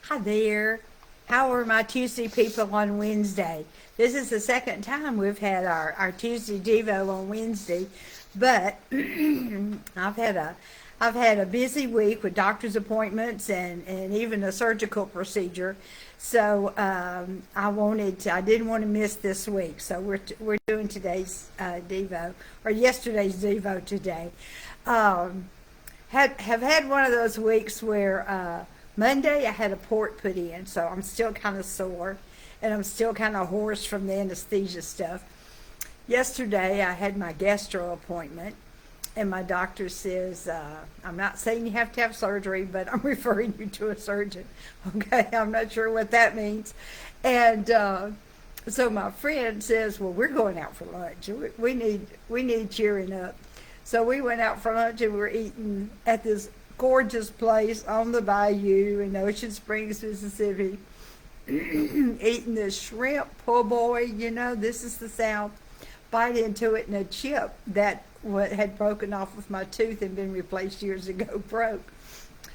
Hi there. How are my Tuesday people on Wednesday? This is the second time we've had our Tuesday Devo on Wednesday, but I've had a I've had a busy week with doctor's appointments and even a surgical procedure. So I didn't want to miss this week. So we're doing today's Devo or yesterday's Devo today. Um, have had one of those weeks where Monday I had a port put in, so I'm still kind of sore and I'm still kind of hoarse from the anesthesia stuff. Yesterday I had my gastro appointment, and my doctor says, I'm not saying you have to have surgery, but I'm referring you to a surgeon. Okay, I'm not sure what that means. And so my friend says, well, we're going out for lunch. We need cheering up. So we went out for lunch and we're eating at this gorgeous place on the bayou in Ocean Springs, Mississippi. Eating this shrimp po' boy, this is the South. Bite into it, and a chip that what had broken off of my tooth and been replaced years ago broke.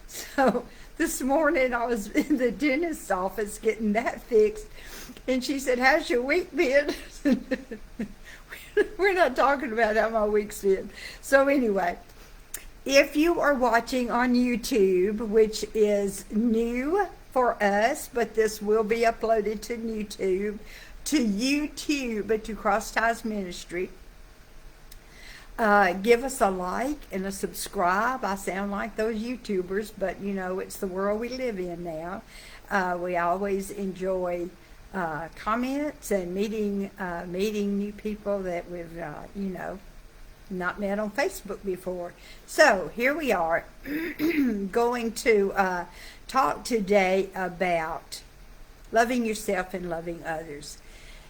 So this morning I was in the dentist's office getting that fixed, and she said, how's your week been? We're not talking about how my week's been. So anyway, if you are watching on YouTube, which is new for us, but this will be uploaded to YouTube, to CrossTies Ministry, give us a like and a subscribe. I sound like those YouTubers, but it's the world we live in now. We always enjoy comments and meeting new people that we've not met on Facebook before. So here we are going to talk today about loving yourself and loving others.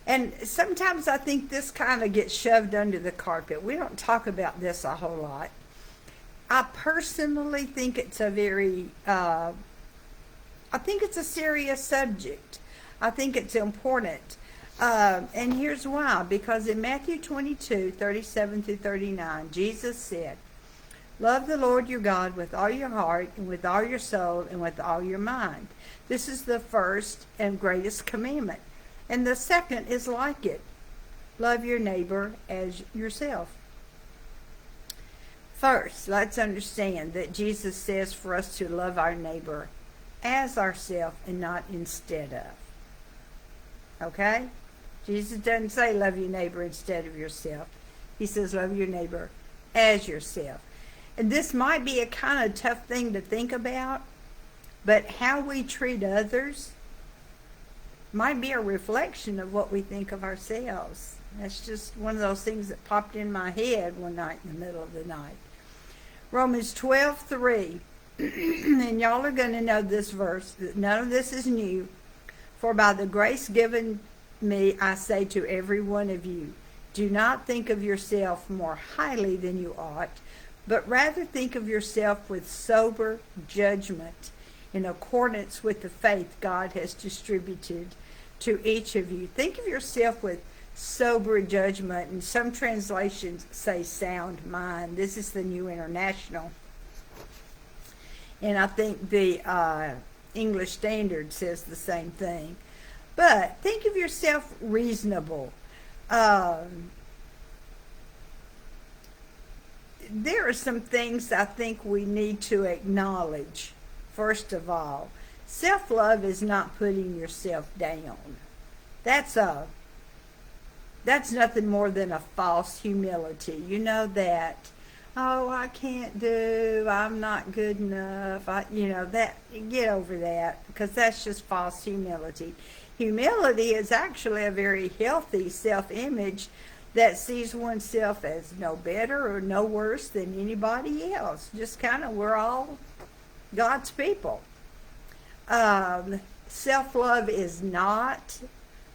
And sometimes I think this kind of gets shoved under the carpet. We don't talk about this a whole lot. I personally think it's a serious subject. I think it's important. And here's why. Because in Matthew 22:37-39, Jesus said, love the Lord your God with all your heart and with all your soul and with all your mind. This is the first and greatest commandment. And the second is like it. Love your neighbor as yourself. First, let's understand that Jesus says for us to love our neighbor as ourselves and not instead of. Okay? Jesus doesn't say love your neighbor instead of yourself. He says love your neighbor as yourself. And this might be a kind of tough thing to think about, but how we treat others might be a reflection of what we think of ourselves. That's just one of those things that popped in my head one night in the middle of the night. Romans 12:3, and y'all are going to know this verse. None of this is new. For by the grace given me, I say to every one of you, do not think of yourself more highly than you ought, but rather think of yourself with sober judgment, in accordance with the faith God has distributed to each of you. Think of yourself with sober judgment, and some translations say sound mind. This is the New International. And I think the English Standard says the same thing. But think of yourself reasonable. There are some things I think we need to acknowledge. First of all, self-love is not putting yourself down. That's nothing more than a false humility. You know that, oh, I can't do, I'm not good enough. Get over that, because that's just false humility. Humility is actually a very healthy self-image that sees oneself as no better or no worse than anybody else. Just kind of, we're all God's people. Self-love is not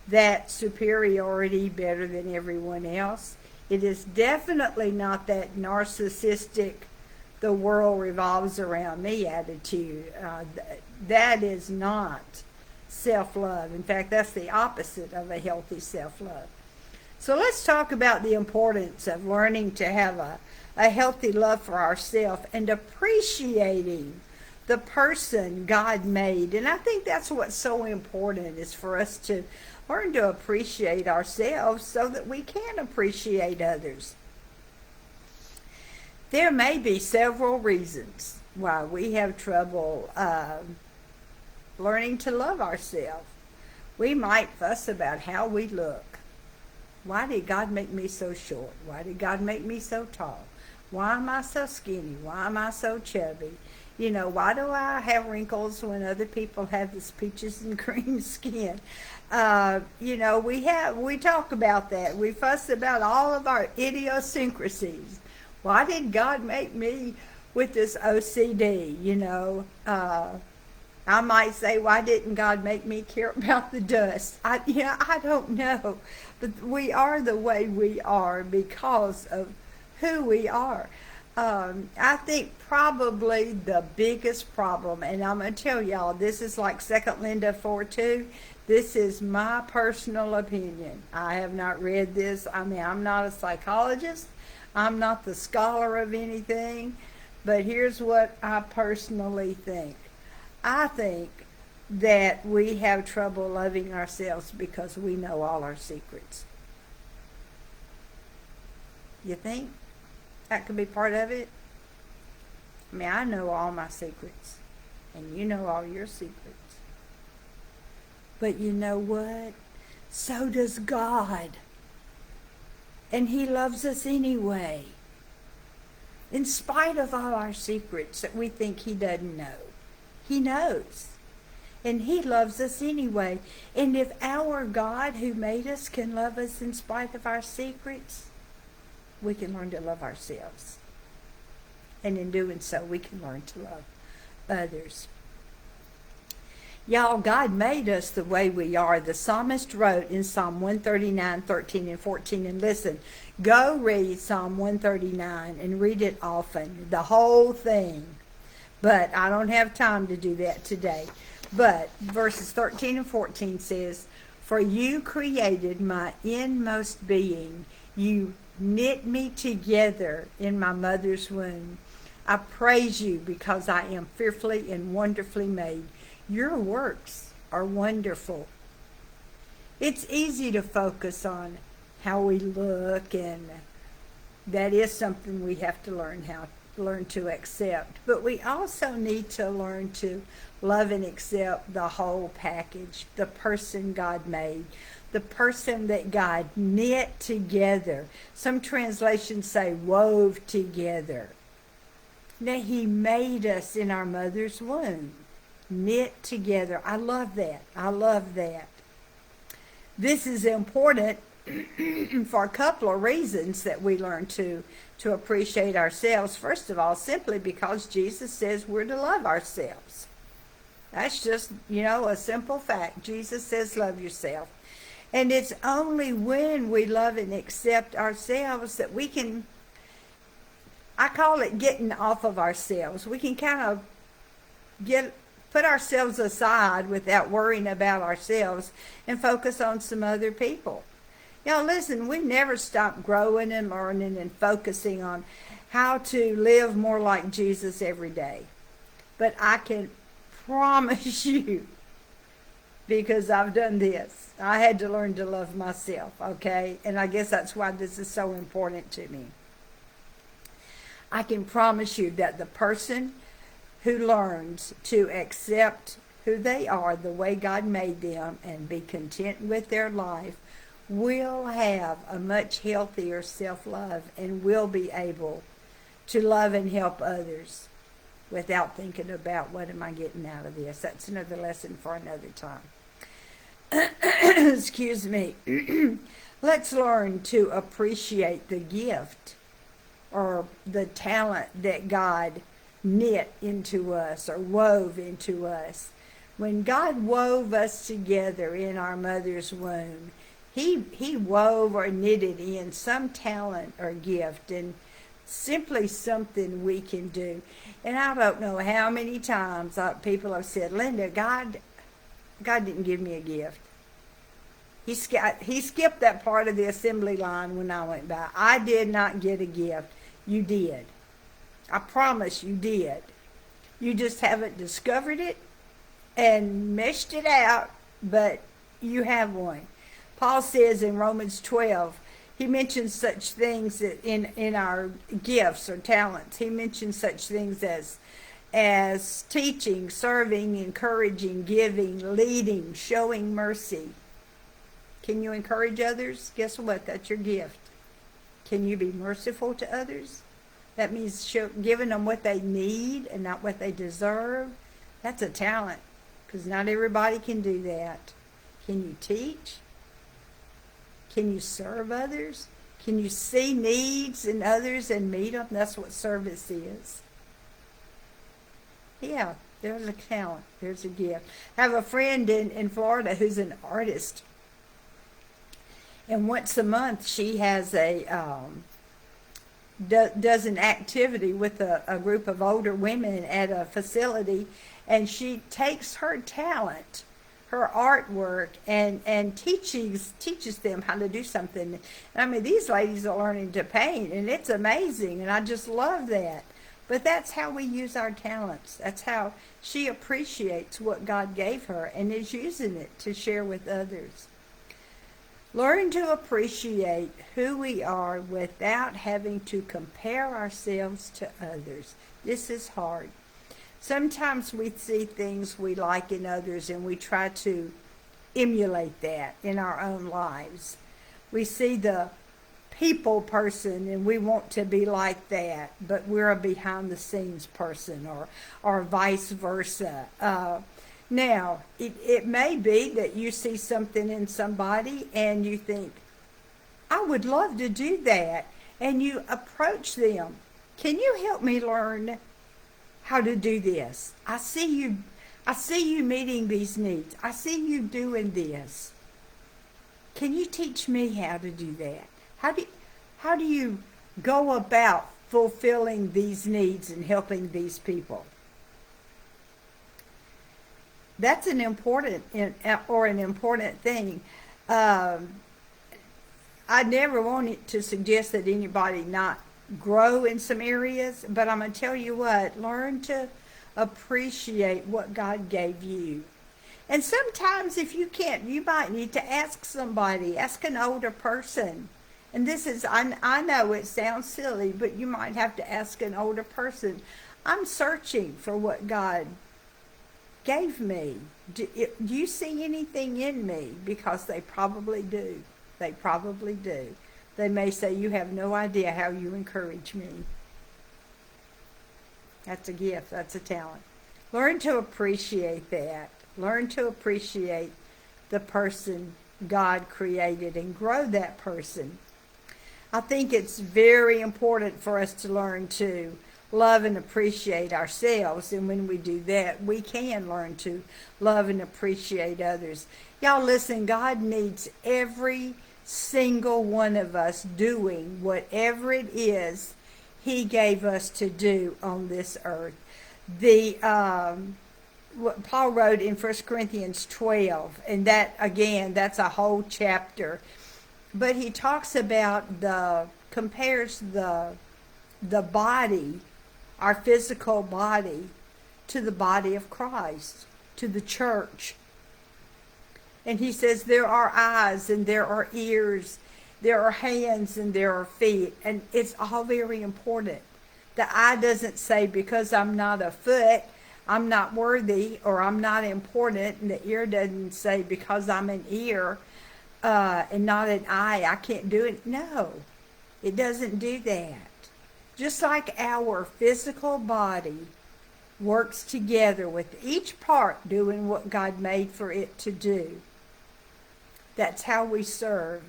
that superiority, better than everyone else. It is definitely not that narcissistic, the world revolves around me attitude. That is not self-love. In fact, that's the opposite of a healthy self-love. So let's talk about the importance of learning to have a healthy love for ourselves and appreciating the person God made. And I think that's what's so important, is for us to learn to appreciate ourselves so that we can appreciate others. There may be several reasons why we have trouble learning to love ourselves. We might fuss about how we look. Why did God make me so short? Why did God make me so tall? Why am I so skinny? Why am I so chubby? You know, why do I have wrinkles when other people have this peaches and cream skin? You know, we talk about that. We fuss about all of our idiosyncrasies. Why did God make me with this OCD? You know, I might say, why didn't God make me care about the dust? I don't know. But we are the way we are because of who we are. I think probably the biggest problem, and I'm going to tell y'all, this is like 2 Linda 4:2. This is my personal opinion. I have not read this. I mean, I'm not a psychologist. I'm not the scholar of anything. But here's what I personally think. I think that we have trouble loving ourselves because we know all our secrets. You think that could be part of it? I mean, I know all my secrets, and you know all your secrets. But you know what? So does God. And He loves us anyway. In spite of all our secrets that we think He doesn't know. He knows. And He loves us anyway. And if our God who made us can love us in spite of our secrets, we can learn to love ourselves. And in doing so, we can learn to love others. Y'all, God made us the way we are. The psalmist wrote in Psalm 139, 13 and 14. And listen, go read Psalm 139 and read it often, the whole thing. But I don't have time to do that today. But verses 13 and 14 says, for you created my inmost being. You knit me together in my mother's womb. I praise you because I am fearfully and wonderfully made. Your works are wonderful. It's easy to focus on how we look, and that is something we have to learn to accept. But we also need to learn to love and accept the whole package, the person God made, the person that God knit together. Some translations say wove together. Now, He made us in our mother's womb, knit together. I love that. I love that. This is important for a couple of reasons that we learn to appreciate ourselves. First of all, simply because Jesus says we're to love ourselves. That's just, a simple fact. Jesus says love yourself. And it's only when we love and accept ourselves that we can, I call it getting off of ourselves. We can kind of put ourselves aside without worrying about ourselves and focus on some other people. Listen, we never stop growing and learning and focusing on how to live more like Jesus every day. But I can promise you, because I've done this, I had to learn to love myself, okay? And I guess that's why this is so important to me. I can promise you that the person who learns to accept who they are, the way God made them, and be content with their life, will have a much healthier self-love and will be able to love and help others without thinking about what am I getting out of this. That's another lesson for another time. Excuse me. Let's learn to appreciate the gift or the talent that God knit into us or wove into us. When God wove us together in our mother's womb, He wove or knitted in some talent or gift, and simply something we can do. And I don't know how many times people have said, Linda, God didn't give me a gift. He skipped that part of the assembly line when I went by. I did not get a gift. You did. I promise you did. You just haven't discovered it and meshed it out, but you have one. Paul says in Romans 12, he mentions such things that in our gifts or talents. He mentions such things as teaching, serving, encouraging, giving, leading, showing mercy. Can you encourage others? Guess what? That's your gift. Can you be merciful to others? That means giving them what they need and not what they deserve. That's a talent, because not everybody can do that. Can you teach? Can you serve others? Can you see needs in others and meet them? That's what service is. Yeah, there's a talent. There's a gift. I have a friend in Florida who's an artist. And once a month she has does an activity with a group of older women at a facility, and she takes her talent, her artwork, and teaches them how to do something. And I mean, these ladies are learning to paint, and it's amazing, and I just love that. But that's how we use our talents. That's how she appreciates what God gave her and is using it to share with others. Learn to appreciate who we are without having to compare ourselves to others. This is hard. Sometimes we see things we like in others and we try to emulate that in our own lives. We see the people person and we want to be like that, but we're a behind the scenes person, or vice versa. Now, it may be that you see something in somebody and you think, I would love to do that. And you approach them. Can you help me learn how to do this? I see you meeting these needs. I see you doing this. Can you teach me how to do that? How do you go about fulfilling these needs and helping these people? That's an important thing. I never wanted to suggest that anybody not grow in some areas, but I'm going to tell you what, learn to appreciate what God gave you. And sometimes if you can't, you might need to ask somebody, ask an older person. And this is, I know it sounds silly, but you might have to ask an older person. I'm searching for what God gave me. Do you see anything in me? Because they probably do. They probably do. They may say, you have no idea how you encourage me. That's a gift. That's a talent. Learn to appreciate that. Learn to appreciate the person God created and grow that person. I think it's very important for us to learn to love and appreciate ourselves, and when we do that, we can learn to love and appreciate others. Y'all listen, God needs every single one of us doing whatever it is He gave us to do on this earth. What Paul wrote in 1 Corinthians 12, and that, again, that's a whole chapter, but he talks about compares the body, our physical body, to the body of Christ, to the church. And he says there are eyes and there are ears, there are hands and there are feet, and it's all very important. The eye doesn't say because I'm not a foot, I'm not worthy, or I'm not important, and the ear doesn't say because I'm an ear and not an eye, I can't do it. No, it doesn't do that. Just like our physical body works together with each part doing what God made for it to do, that's how we serve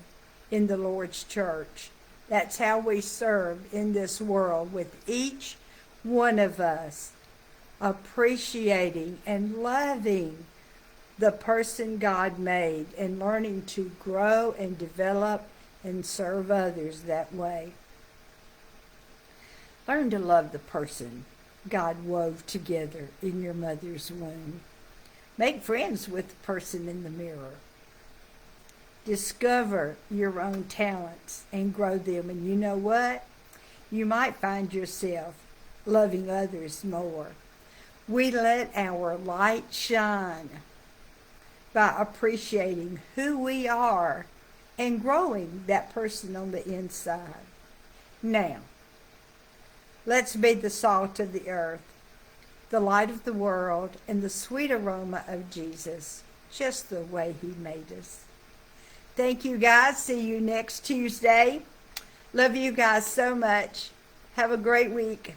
in the Lord's church. That's how we serve in this world, with each one of us appreciating and loving the person God made and learning to grow and develop and serve others that way. Learn to love the person God wove together in your mother's womb. Make friends with the person in the mirror. Discover your own talents and grow them. And you know what? You might find yourself loving others more. We let our light shine by appreciating who we are and growing that person on the inside. Now, let's be the salt of the earth, the light of the world, and the sweet aroma of Jesus, just the way he made us. Thank you, guys. See you next Tuesday. Love you guys so much. Have a great week.